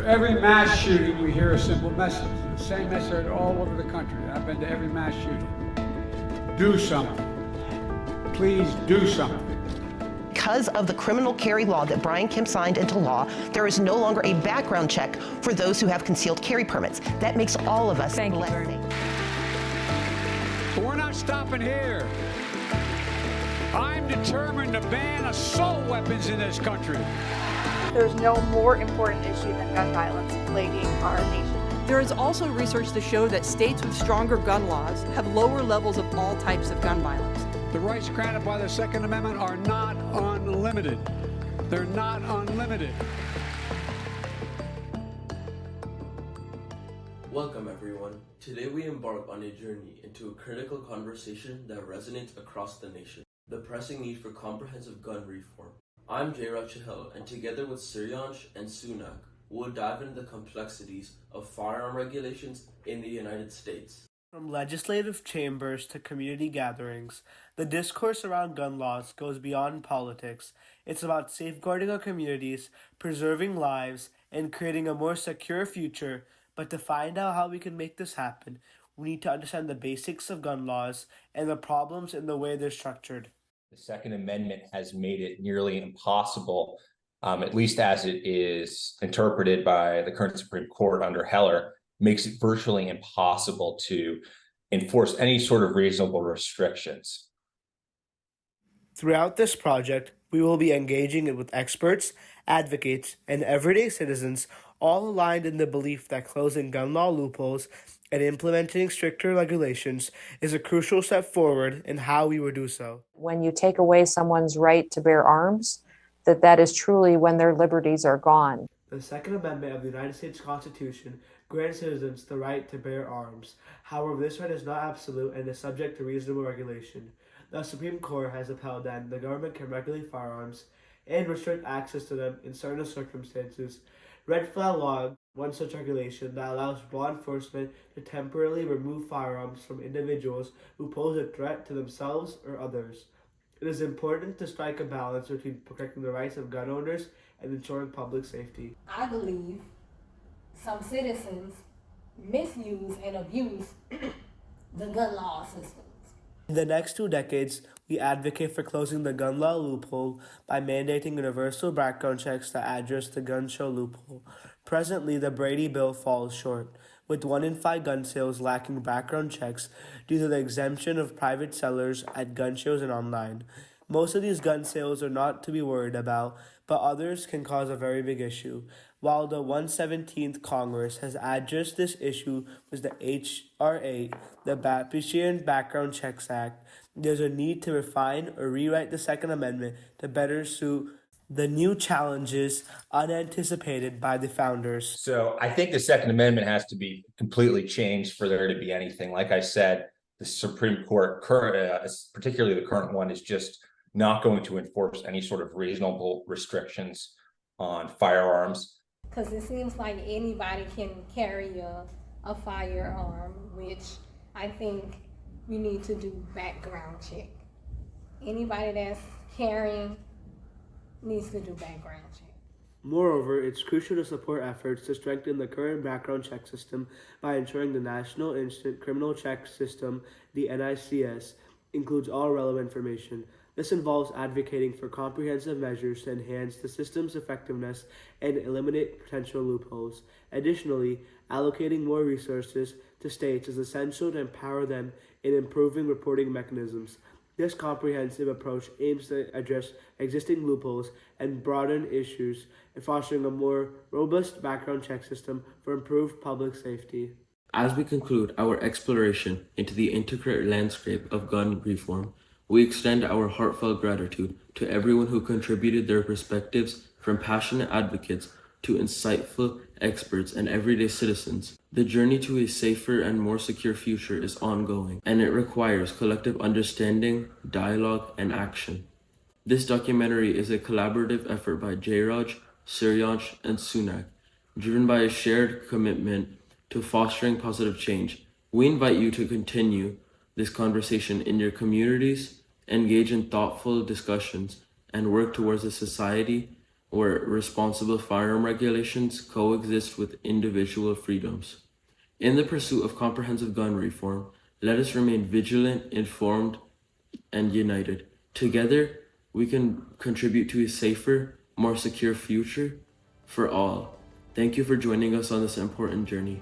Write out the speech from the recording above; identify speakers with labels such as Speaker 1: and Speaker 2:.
Speaker 1: every mass shooting, we hear a simple message. The same message all over the country. I've been to every mass shooting. Do something. Please do something.
Speaker 2: Because of the criminal carry law that Brian Kemp signed into law, there is no longer a background check for those who have concealed carry permits. That makes all of us less safe.
Speaker 1: But we're not stopping here. I'm determined to ban assault weapons in this country.
Speaker 3: There's no more important issue than gun violence plaguing our nation.
Speaker 4: There is also research to show that states with stronger gun laws have lower levels of all types of gun violence.
Speaker 1: The rights granted by the Second Amendment are not unlimited. They're not unlimited.
Speaker 5: Welcome everyone. Today we embark on a journey into a critical conversation that resonates across the nation. The pressing need for comprehensive gun reform. I'm Jairaj, Chahal, and together with Suryansh and Sounak, we'll dive into the complexities of firearm regulations in the United States.
Speaker 6: From legislative chambers to community gatherings, the discourse around gun laws goes beyond politics. It's about safeguarding our communities, preserving lives, and creating a more secure future. But to find out how we can make this happen, we need to understand the basics of gun laws and the problems in the way they're structured.
Speaker 7: The Second Amendment has made it nearly impossible, at least as it is interpreted by the current Supreme Court under Heller, makes it virtually impossible to enforce any sort of reasonable restrictions.
Speaker 6: Throughout this project, we will be engaging with experts, advocates, and everyday citizens, all aligned in the belief that closing gun law loopholes and implementing stricter regulations is a crucial step forward in how we would do so.
Speaker 8: When you take away someone's right to bear arms, that is truly when their liberties are gone.
Speaker 6: The Second Amendment of the United States Constitution grants citizens the right to bear arms. However, this right is not absolute and is subject to reasonable regulation. The Supreme Court has upheld that the government can regulate firearms and restrict access to them in certain circumstances. Red flag law, one such regulation that allows law enforcement to temporarily remove firearms from individuals who pose a threat to themselves or others. It is important to strike a balance between protecting the rights of gun owners and ensuring public safety.
Speaker 9: I believe some citizens misuse and abuse the gun law systems.
Speaker 6: In the next 2 decades, we advocate for closing the gun law loophole by mandating universal background checks that address the gun show loophole. Presently, the Brady bill falls short, with 1 in 5 gun sales lacking background checks due to the exemption of private sellers at gun shows and online. Most of these gun sales are not to be worried about, but others can cause a very big issue. While the 117th Congress has addressed this issue with the H.R. 8, the Bhattacharjee Background Checks Act, there's a need to refine or rewrite the Second Amendment to better suit the new challenges unanticipated by the founders.
Speaker 7: So I think the Second Amendment has to be completely changed for there to be anything. Like I said, the Supreme Court, particularly the current one, is just not going to enforce any sort of reasonable restrictions on firearms.
Speaker 9: Because it seems like anybody can carry a firearm, which I think we need to do background check. Anybody that's carrying needs to do background check.
Speaker 6: Moreover, it's crucial to support efforts to strengthen the current background check system by ensuring the National Instant Criminal Check System, the NICS, includes all relevant information. This involves advocating for comprehensive measures to enhance the system's effectiveness and eliminate potential loopholes. Additionally, allocating more resources to states is essential to empower them in improving reporting mechanisms. This comprehensive approach aims to address existing loopholes and broaden issues, fostering a more robust background check system for improved public safety.
Speaker 5: As we conclude our exploration into the intricate landscape of gun reform, we extend our heartfelt gratitude to everyone who contributed their perspectives, from passionate advocates to insightful experts and everyday citizens. The journey to a safer and more secure future is ongoing, and it requires collective understanding, dialogue, and action. This documentary is a collaborative effort by Jairaj, Suryansh, and Sounak, driven by a shared commitment to fostering positive change. We invite you to continue this conversation in your communities, engage in thoughtful discussions, and work towards a society where responsible firearm regulations coexist with individual freedoms. In the pursuit of comprehensive gun reform, let us remain vigilant, informed, and united. Together, we can contribute to a safer, more secure future for all. Thank you for joining us on this important journey.